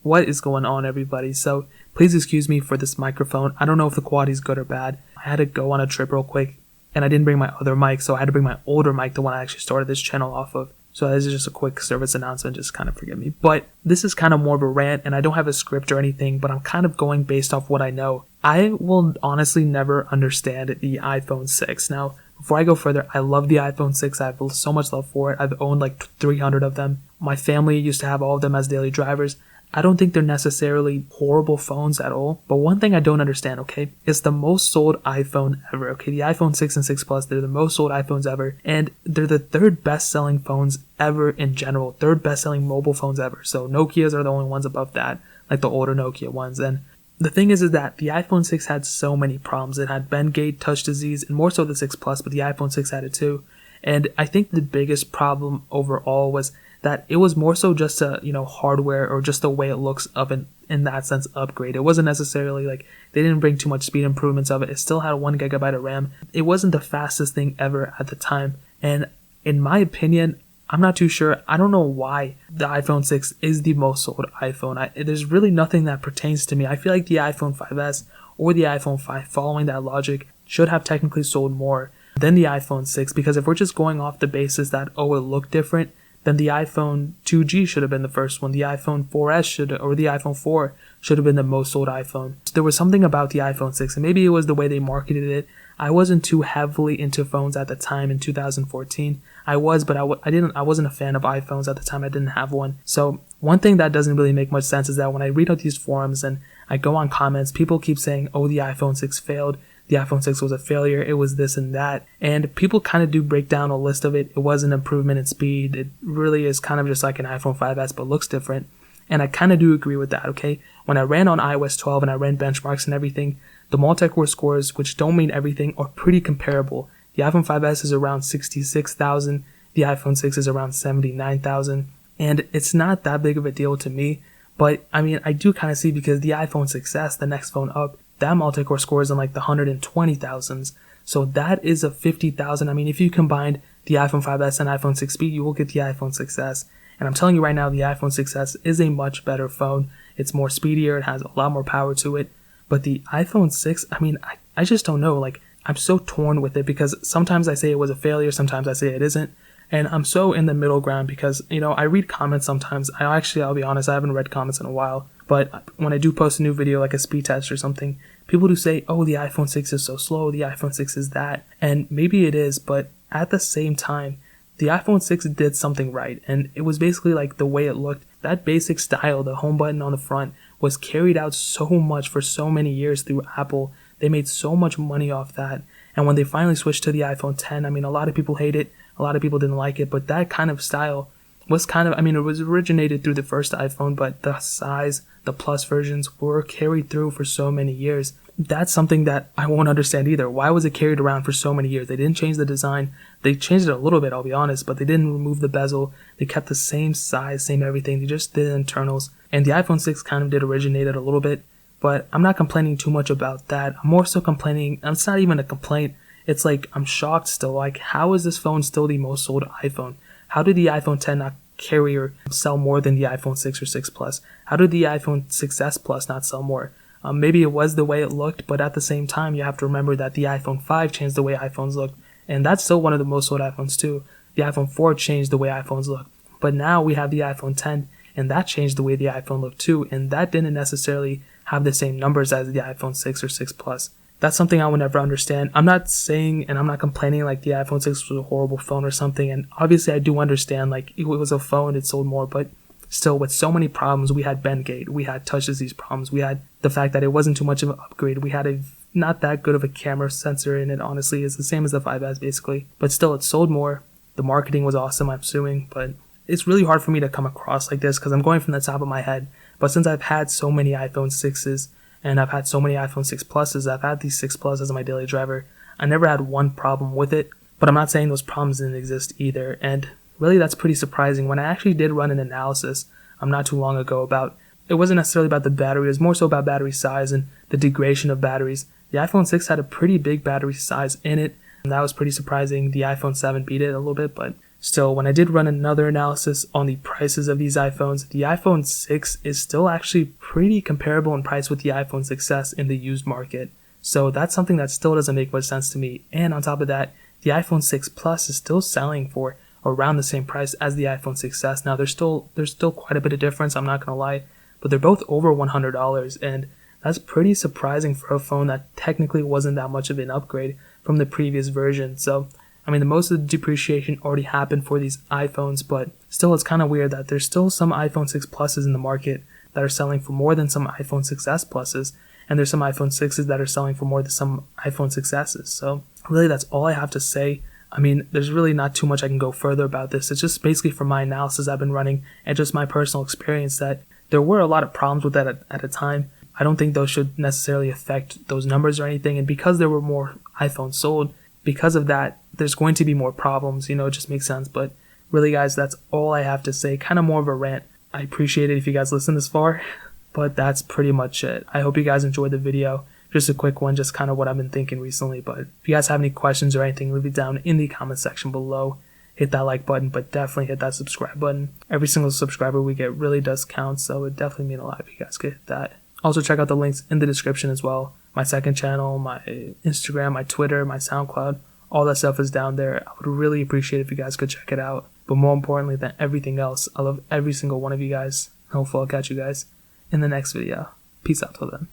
What is going on, everybody? So please excuse me for this microphone. I don't know if the quality is good or bad. I had to go on a trip real quick and I didn't bring my other mic, so I had to bring my older mic, the one I actually started this channel off of. So this is just a quick service announcement, just kind of forgive me. But this is kind of more of a rant, and I don't have a script or anything, but I'm kind of going based off what I know. I will honestly never understand the iPhone 6. Now, before I go further, I love the iPhone 6. I have so much love for it. I've owned like 300 of them. My family used to have all of them as daily drivers. I don't think they're necessarily horrible phones at all, but one thing I don't understand, okay, is the most sold iPhone ever, okay? The iPhone 6 and 6 Plus, they're the most sold iPhones ever, and they're the third best-selling phones ever in general, third best-selling mobile phones ever. So Nokias are the only ones above that, like the older Nokia ones. And the thing is that the iPhone 6 had so many problems. It had Bendgate, touch disease, and more so the 6 Plus, but the iPhone 6 had it too. And I think the biggest problem overall was that it was more so just a, hardware or just the way it looks of an, in that sense, upgrade. It wasn't necessarily like they didn't bring too much speed improvements of it. It still had 1 GB of RAM. It wasn't the fastest thing ever at the time. And in my opinion, I'm not too sure. I don't know why the iPhone 6 is the most sold iPhone. There's really nothing that pertains to me. I feel like the iPhone 5S or the iPhone 5, following that logic, should have technically sold more than the iPhone 6, because if we're just going off the basis that, it looked different, then the iPhone 2G should have been the first one. The iPhone 4S or the iPhone 4 should have been the most sold iPhone. So there was something about the iPhone 6, and maybe it was the way they marketed it. I wasn't too heavily into phones at the time in 2014. I was, but I wasn't a fan of iPhones at the time. I didn't have one. So one thing that doesn't really make much sense is that when I read out these forums and I go on comments, people keep saying, the iPhone 6 failed. The iPhone 6 was a failure, it was this and that. And people kind of do break down a list of it. It was an improvement in speed. It really is kind of just like an iPhone 5S, but looks different. And I kind of do agree with that, okay? When I ran on iOS 12 and I ran benchmarks and everything, the multi-core scores, which don't mean everything, are pretty comparable. The iPhone 5S is around 66,000. The iPhone 6 is around 79,000. And it's not that big of a deal to me. But, I do kind of see, because the iPhone 6S, the next phone up, that multi-core score is in like the 120,000s. So that is a 50,000. If you combined the iPhone 5S and iPhone 6 speed, you will get the iPhone 6S. And I'm telling you right now, the iPhone 6S is a much better phone. It's more speedier. It has a lot more power to it. But the iPhone 6, I just don't know. I'm so torn with it, because sometimes I say it was a failure. Sometimes I say it isn't. And I'm so in the middle ground because, I read comments sometimes. I'll be honest, I haven't read comments in a while. But when I do post a new video, like a speed test or something, people do say, the iPhone 6 is so slow, the iPhone 6 is that. And maybe it is, but at the same time, the iPhone 6 did something right. And it was basically like the way it looked. That basic style, the home button on the front, was carried out so much for so many years through Apple. They made so much money off that. And when they finally switched to the iPhone 10, a lot of people hate it. A lot of people didn't like it, but that kind of style was it was originated through the first iPhone, but the size, the Plus versions were carried through for so many years. That's something that I won't understand either. Why was it carried around for so many years? They didn't change the design. They changed it a little bit, I'll be honest, but they didn't remove the bezel. They kept the same size, same everything. They just did internals. And the iPhone 6 kind of did originate it a little bit, but I'm not complaining too much about that. I'm more so complaining, it's not even a complaint. It's like, I'm shocked still. Like, how is this phone still the most sold iPhone? How did the iPhone 10 not carry or sell more than the iPhone 6 or 6 Plus? How did the iPhone 6S Plus not sell more? Maybe it was the way it looked, but at the same time, you have to remember that the iPhone 5 changed the way iPhones look, and that's still one of the most sold iPhones too. The iPhone 4 changed the way iPhones look, but now we have the iPhone 10, and that changed the way the iPhone looked too, and that didn't necessarily have the same numbers as the iPhone 6 or 6 Plus. That's something I will never understand. I'm not saying and I'm not complaining like the iPhone 6 was a horrible phone or something. And obviously I do understand like it was a phone, it sold more, but still with so many problems, we had Bendgate, we had touch disease problems, we had the fact that it wasn't too much of an upgrade, we had a not that good of a camera sensor in it, honestly. It's the same as the 5S basically, but still it sold more. The marketing was awesome, I'm assuming, but it's really hard for me to come across like this because I'm going from the top of my head. But since I've had so many iPhone 6s, and I've had so many iPhone 6 Pluses, I've had these 6 Plus as my daily driver, I never had one problem with it, but I'm not saying those problems didn't exist either, and really that's pretty surprising. When I actually did run an analysis not too long ago about, it wasn't necessarily about the battery, it was more so about battery size and the degradation of batteries. The iPhone 6 had a pretty big battery size in it, and that was pretty surprising. The iPhone 7 beat it a little bit, but Still, when I did run another analysis on the prices of these iPhones, the iPhone 6 is still actually pretty comparable in price with the iPhone 6s in the used market. So that's something that still doesn't make much sense to me. And on top of that, the iPhone 6 Plus is still selling for around the same price as the iPhone 6s. Now there's still quite a bit of difference, I'm not gonna lie, but they're both over $100, and that's pretty surprising for a phone that technically wasn't that much of an upgrade from the previous version. So I mean, the most of the depreciation already happened for these iPhones, but still it's kind of weird that there's still some iPhone 6 Pluses in the market that are selling for more than some iPhone 6s Pluses, and there's some iPhone 6s that are selling for more than some iPhone 6s's. So really, that's all I have to say. I mean, there's really not too much I can go further about this. It's just basically from my analysis I've been running and just my personal experience that there were a lot of problems with that at a time. I don't think those should necessarily affect those numbers or anything, and because there were more iPhones sold, because of that, there's going to be more problems, it just makes sense. But really, guys, that's all I have to say. Kind of more of a rant. I appreciate it if you guys listen this far, but that's pretty much it. I hope you guys enjoyed the video. Just a quick one, just kind of what I've been thinking recently. But if you guys have any questions or anything, leave it down in the comment section below. Hit that like button, but definitely hit that subscribe button. Every single subscriber we get really does count, so it definitely means a lot if you guys could hit that. Also, check out the links in the description as well. My second channel, my Instagram, my Twitter, my SoundCloud, all that stuff is down there. I would really appreciate it if you guys could check it out. But more importantly than everything else, I love every single one of you guys. Hopefully I'll catch you guys in the next video. Peace out till then.